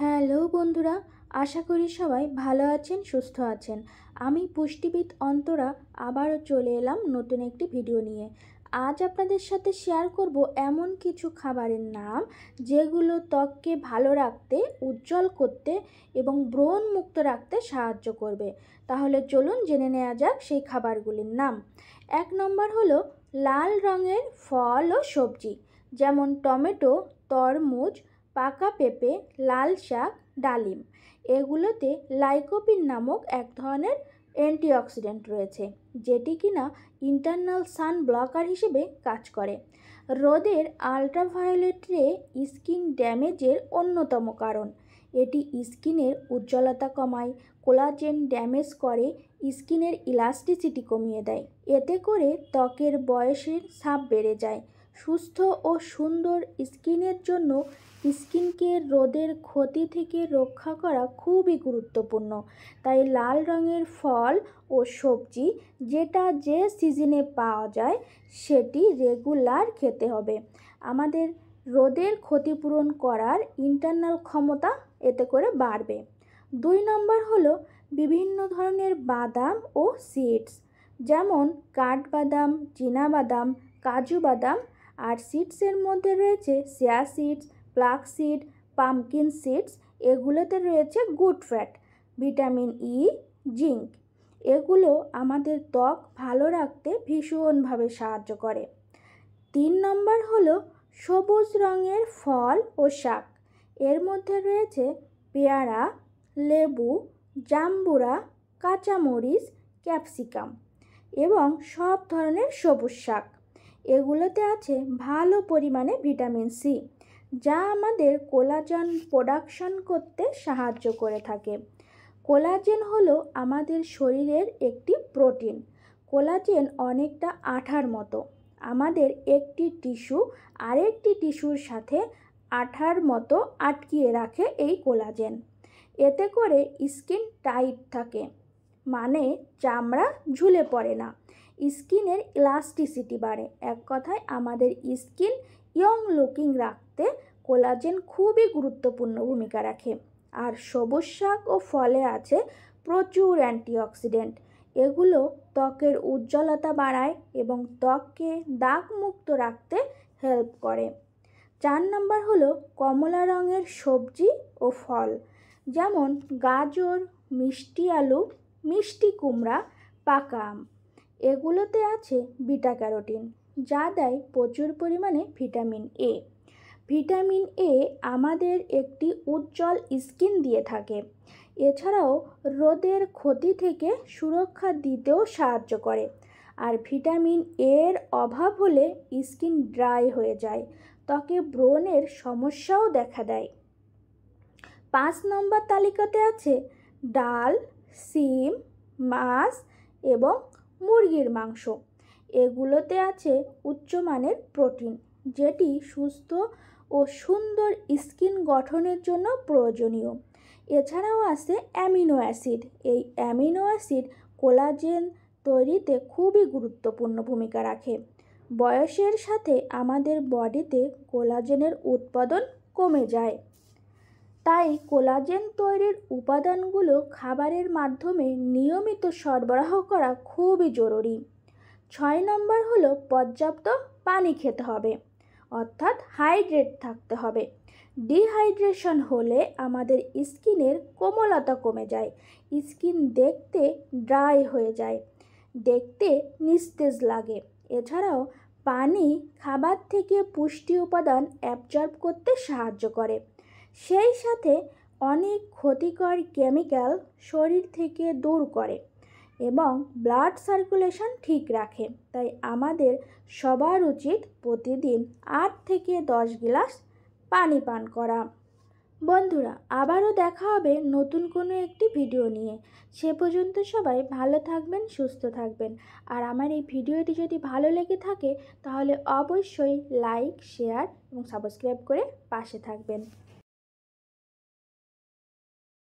Hello বন্ধুরা, আশা করি সবাই ভালো আছেন, সুস্থ আছেন। আমি পুষ্টিবিদ অন্তরা আবারও চলে এলাম নতুন একটি ভিডিও নিয়ে। আজ আপনাদের সাথে শেয়ার করব এমন কিছু খাবারের নাম যেগুলো ত্বককে ভালো রাখতে, উজ্জ্বল করতে এবং ব্রণ মুক্ত রাখতে সাহায্য করবে। তাহলে চলুন জেনে নেওয়া যাক সেই খাবারগুলির নাম। 1 নম্বর হলো লাল রঙের ফল ও সবজি, যেমন টমেটো, তরমুজ, পাকা পেঁপে, লাল শাক, ডালিম। এগুলোতে লাইকোপিন নামক এক ধরনের অ্যান্টিঅক্সিডেন্ট রয়েছে, যেটি কিনা ইন্টারনাল সান ব্লকার হিসেবে কাজ করে। রোদের আলট্রাভায়োলেট রে স্কিন ড্যামেজের অন্যতম কারণ। এটি স্কিনের উজ্জ্বলতা কমায়, কোলাজেন ড্যামেজ করে, স্কিনের ইলাস্টিসিটি কমিয়ে দেয়। এতে করে ত্বকের বয়সের ছাপ বেড়ে যায়। সুস্থ ও সুন্দর স্কিনের জন্য স্কিনকে রোদের ক্ষতি থেকে রক্ষা করা খুবই গুরুত্বপূর্ণ। তাই লাল রঙের ফল ও সবজি, যেটা যে সিজনে পাওয়া যায়, সেটি রেগুলার খেতে হবে। আমাদের রোদের ক্ষতিপূরণ করার ইন্টারনাল ক্ষমতা এতে করে বাড়বে। 2 নম্বর হলো বিভিন্ন ধরনের বাদাম ও সিডস, যেমন কাঠবাদাম, চীনাবাদাম, কাজু বাদাম। আর সিডসের মধ্যে রয়েছে chia seeds, flax seed, pumpkin seeds. এগুলোতে রয়েছে good fat, vitamin E, zinc. এগুলো আমাদের ত্বক ভালো রাখতে ভীষণভাবে সাহায্য করে। 3 নম্বর হলো সবুজ রঙের ফল ও শাক। এর মধ্যে রয়েছে পেয়ারা, লেবু, জাম্বুরা, কাঁচামরিচ, ক্যাপসিকাম এবং সব ধরনের সবুজ শাক। এগুলোতে আছে ভালো পরিমাণে ভিটামিন সি, যা আমাদের কোলাজেন প্রোডাকশন করতে সাহায্য করে থাকে। কোলাজেন হলো আমাদের শরীরের একটি প্রোটিন। কোলাজেন অনেকটা আঠার মতো। আমাদের একটি টিস্যু আরেকটি টিস্যুর সাথে আঠার মতো আটকিয়ে রাখে এই কোলাজেন। এতে করে স্কিন টাইট থাকে, মানে চামড়া ঝুলে পড়ে না। স্কিনের ইলাস্টিসিটি বাড়ে। এক কথায় আমাদের স্কিন ইয়ং লুকিং রাখতে কোলাজেন খুবই গুরুত্বপূর্ণ ভূমিকা রাখে। আর সবুজ শাক ও ফলে আছে প্রচুর অ্যান্টিঅক্সিডেন্ট। এগুলো ত্বকের উজ্জ্বলতা বাড়ায় এবং ত্বককে দাগমুক্ত রাখতে হেল্প করে। 4 নম্বর হলো কমলা রঙের সবজি ও ফল, যেমন গাজর, মিষ্টি আলু, মিষ্টি কুমড়া, পাকা আম। এগুলোতে আছে বিটা ক্যারোটিন, যা দেয় প্রচুর পরিমাণে ভিটামিন এ। ভিটামিন এ আমাদের একটি উজ্জ্বল স্কিন দিয়ে থাকে। এছাড়াও রোদের ক্ষতি থেকে সুরক্ষা দিতেও সাহায্য করে। আর ভিটামিন এর অভাব হলে স্কিন ড্রাই হয়ে যায়, ত্বকে ব্রণের সমস্যাও দেখা দেয়। 5 নম্বর তালিকাতে আছে ডাল, শিম, মাছ এবং মুরগির মাংস। এগুলোতে আছে উচ্চমানের প্রোটিন, যেটি সুস্থ ও সুন্দর স্কিন গঠনের জন্য প্রয়োজনীয়। এছাড়াও আছে অ্যামিনো অ্যাসিড। এই অ্যামিনো অ্যাসিড কোলাজেন তৈরিতে খুবই গুরুত্বপূর্ণ ভূমিকা রাখে। বয়সের সাথে আমাদের বডিতে কোলাজেনের উৎপাদন কমে যায়, তাই কোলাজেন তৈরির উপাদানগুলো খাবারের মাধ্যমে নিয়মিত সরবরাহ করা খুবই জরুরি। 6 নম্বর হলো পর্যাপ্ত পানি খেতে হবে, অর্থাৎ হাইড্রেট থাকতে হবে। ডিহাইড্রেশন হলে আমাদের স্কিনের কোমলতা কমে যায়, স্কিন দেখতে ড্রাই হয়ে যায়, দেখতে নিস্তেজ লাগে। এছাড়াও পানি খাবার থেকে পুষ্টি উপাদান অ্যাবজর্ব করতে সাহায্য করে, সেই সাথে অনেক ক্ষতিকর কেমিক্যাল শরীর থেকে দূর করে এবং ব্লাড সার্কুলেশন ঠিক রাখে। তাই আমাদের সবার উচিত প্রতিদিন 8 থেকে 10 গ্লাস পানি পান করা। বন্ধুরা, আবারও দেখা হবে নতুন কোনো একটি ভিডিও নিয়ে। সে পর্যন্ত সবাই ভালো থাকবেন, সুস্থ থাকবেন। আর আমার এই ভিডিওটি যদি ভালো লেগে থাকে তাহলে অবশ্যই লাইক, শেয়ার এবং সাবস্ক্রাইব করে পাশে থাকবেন।